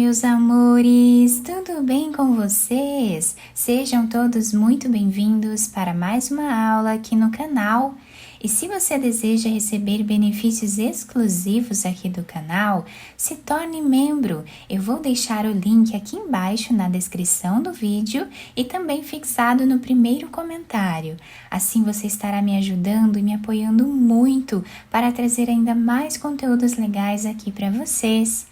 meus amores! Tudo bem com vocês? Sejam todos muito bem-vindos para mais uma aula aqui no canal. E se você deseja receber benefícios exclusivos aqui do canal, se torne membro. Eu vou deixar o link aqui embaixo na descrição do vídeo e também fixado no primeiro comentário. Assim você estará me ajudando e me apoiando muito para trazer ainda mais conteúdos legais aqui para vocês.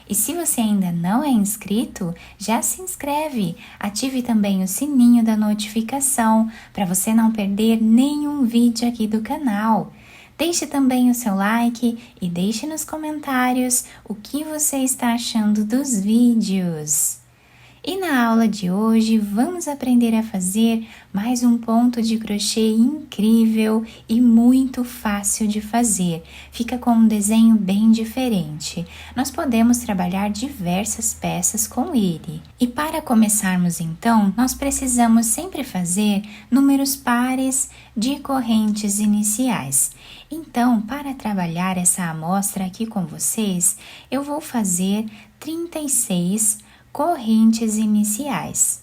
E se você ainda não é inscrito, já se inscreve, ative também o sininho da notificação para você não perder nenhum vídeo aqui do canal. Deixe também o seu like e deixe nos comentários o que você está achando dos vídeos. E na aula de hoje vamos aprender a fazer mais um ponto de crochê incrível e muito fácil de fazer. Fica com um desenho bem diferente. Nós podemos trabalhar diversas peças com ele. E para começarmos então, nós precisamos sempre fazer números pares de correntes iniciais. Então, para trabalhar essa amostra aqui com vocês, eu vou fazer 36 correntes iniciais.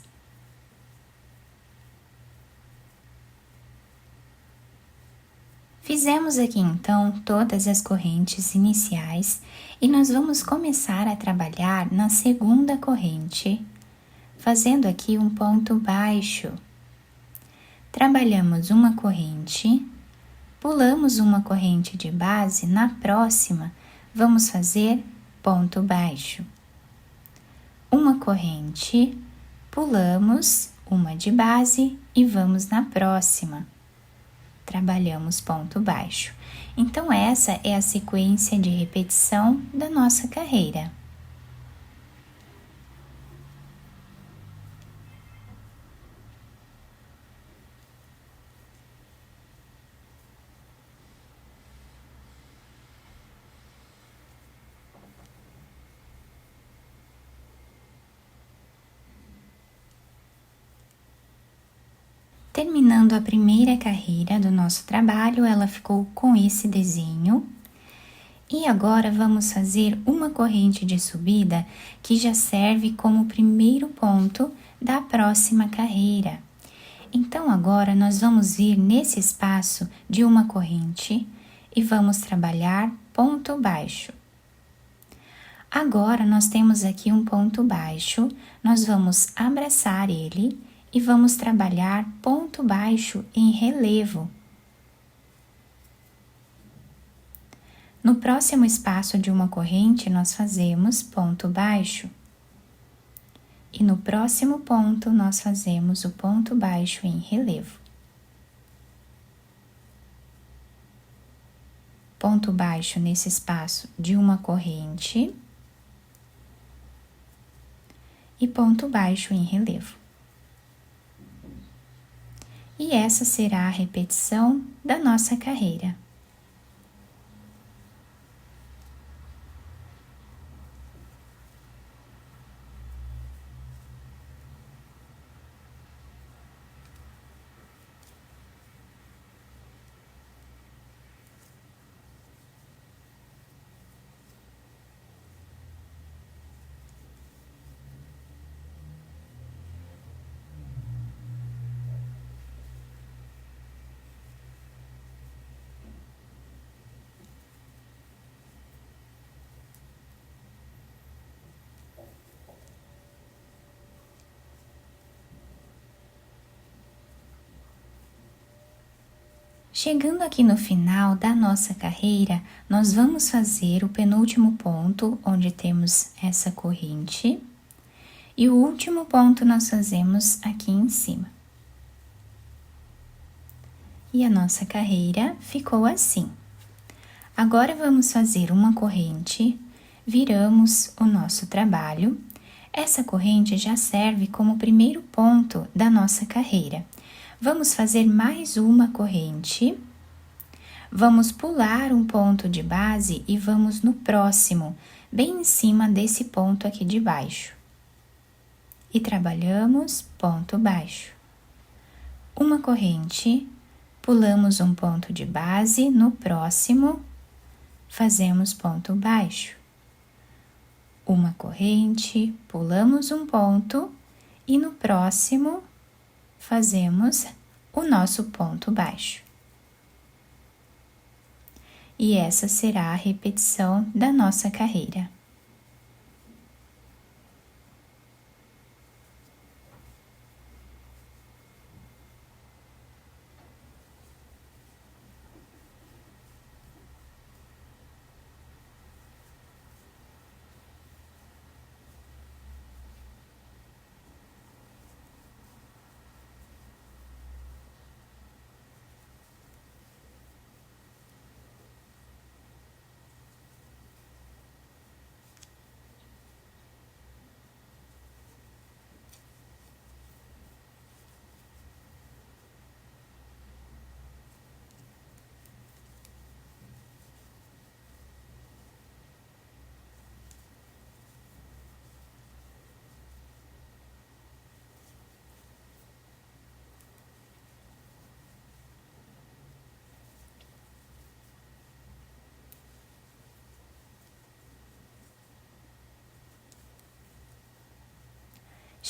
Fizemos aqui então todas as correntes iniciais e nós vamos começar a trabalhar na segunda corrente, fazendo aqui um ponto baixo. Trabalhamos uma corrente, pulamos uma corrente de base, na próxima vamos fazer ponto baixo. Uma corrente, pulamos uma de base e vamos na próxima. Trabalhamos ponto baixo. Então, essa é a sequência de repetição da nossa carreira. Terminando a primeira carreira do nosso trabalho, ela ficou com esse desenho. E agora vamos fazer uma corrente de subida que já serve como primeiro ponto da próxima carreira. Então agora nós vamos vir nesse espaço de uma corrente e vamos trabalhar ponto baixo. Agora nós temos aqui um ponto baixo, nós vamos abraçar ele e vamos trabalhar ponto baixo em relevo. No próximo espaço de uma corrente, nós fazemos ponto baixo. E no próximo ponto, nós fazemos o ponto baixo em relevo. Ponto baixo nesse espaço de uma corrente. E ponto baixo em relevo. E essa será a repetição da nossa carreira. Chegando aqui no final da nossa carreira, nós vamos fazer o penúltimo ponto, onde temos essa corrente, e o último ponto nós fazemos aqui em cima. E a nossa carreira ficou assim. Agora vamos fazer uma corrente, viramos o nosso trabalho. Essa corrente já serve como primeiro ponto da nossa carreira. Vamos fazer mais uma corrente, vamos pular um ponto de base e vamos no próximo, bem em cima desse ponto aqui de baixo. E trabalhamos ponto baixo. Uma corrente, pulamos um ponto de base, no próximo, fazemos ponto baixo. uma corrente, pulamos um ponto e no próximo fazemos o nosso ponto baixo. E essa será a repetição da nossa carreira.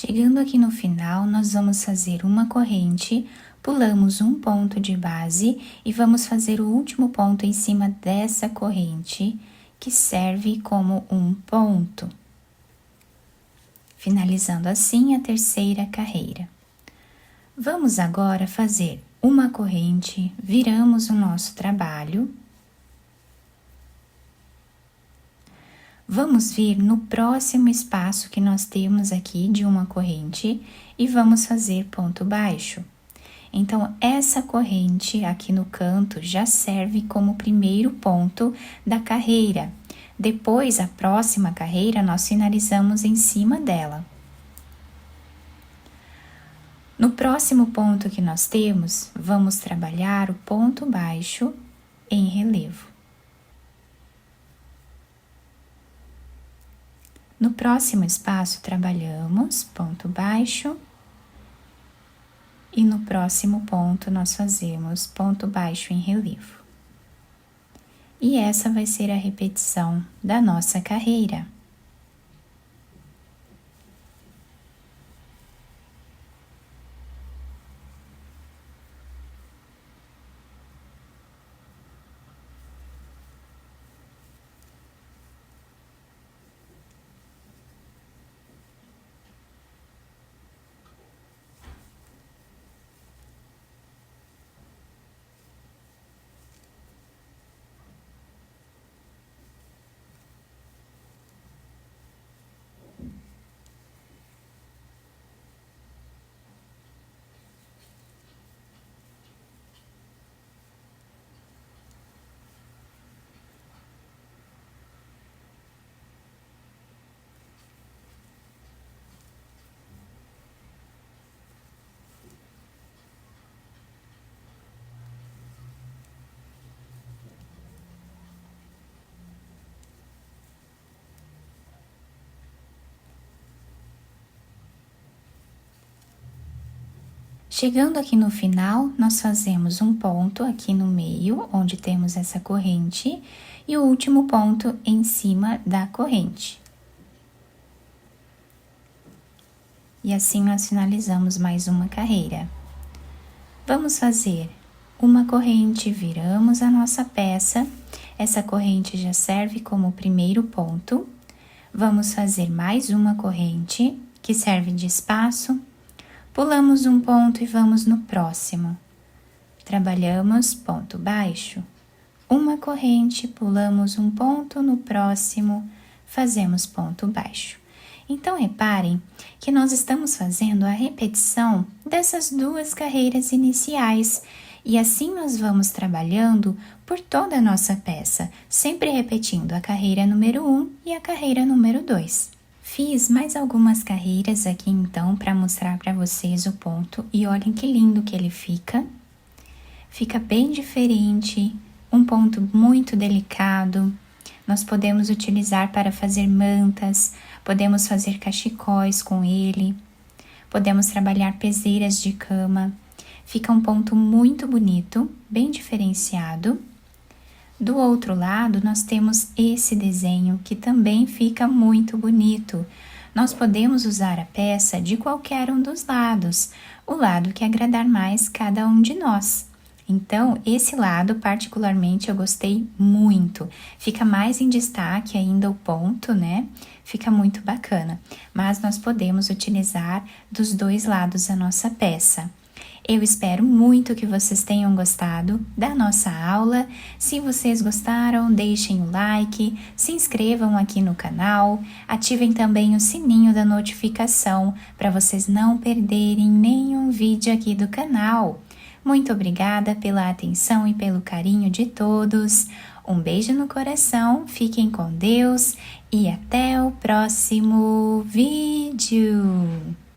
Chegando aqui no final, nós vamos fazer uma corrente, pulamos um ponto de base e vamos fazer o último ponto em cima dessa corrente, que serve como um ponto. Finalizando assim a terceira carreira. Vamos agora fazer uma corrente, viramos o nosso trabalho. Vamos vir no próximo espaço que nós temos aqui de uma corrente e vamos fazer ponto baixo. Então, essa corrente aqui no canto já serve como primeiro ponto da carreira. Depois, a próxima carreira, nós finalizamos em cima dela. No próximo ponto que nós temos, vamos trabalhar o ponto baixo em relevo. No próximo espaço, trabalhamos ponto baixo e no próximo ponto nós fazemos ponto baixo em relevo. E essa vai ser a repetição da nossa carreira. Chegando aqui no final, nós fazemos um ponto aqui no meio, onde temos essa corrente, e o último ponto em cima da corrente. E assim nós finalizamos mais uma carreira. Vamos fazer uma corrente, viramos a nossa peça, essa corrente já serve como primeiro ponto. Vamos fazer mais uma corrente, que serve de espaço. Pulamos um ponto e vamos no próximo. Trabalhamos ponto baixo, uma corrente, pulamos um ponto no próximo, fazemos ponto baixo. Então, reparem que nós estamos fazendo a repetição dessas duas carreiras iniciais e assim nós vamos trabalhando por toda a nossa peça, sempre repetindo a carreira número 1 e a carreira número 2. Fiz mais algumas carreiras aqui então para mostrar para vocês o ponto e olhem que lindo que ele fica. Fica bem diferente, um ponto muito delicado. Nós podemos utilizar para fazer mantas, podemos fazer cachecóis com ele, podemos trabalhar peseiras de cama. Fica um ponto muito bonito, bem diferenciado. Do outro lado, nós temos esse desenho que também fica muito bonito. Nós podemos usar a peça de qualquer um dos lados, o lado que agradar mais cada um de nós. Então, esse lado, particularmente, eu gostei muito. Fica mais em destaque ainda o ponto, né? Fica muito bacana. Mas nós podemos utilizar dos dois lados a nossa peça. Eu espero muito que vocês tenham gostado da nossa aula. Se vocês gostaram, deixem o like, se inscrevam aqui no canal, ativem também o sininho da notificação para vocês não perderem nenhum vídeo aqui do canal. Muito obrigada pela atenção e pelo carinho de todos. Um beijo no coração, fiquem com Deus e até o próximo vídeo.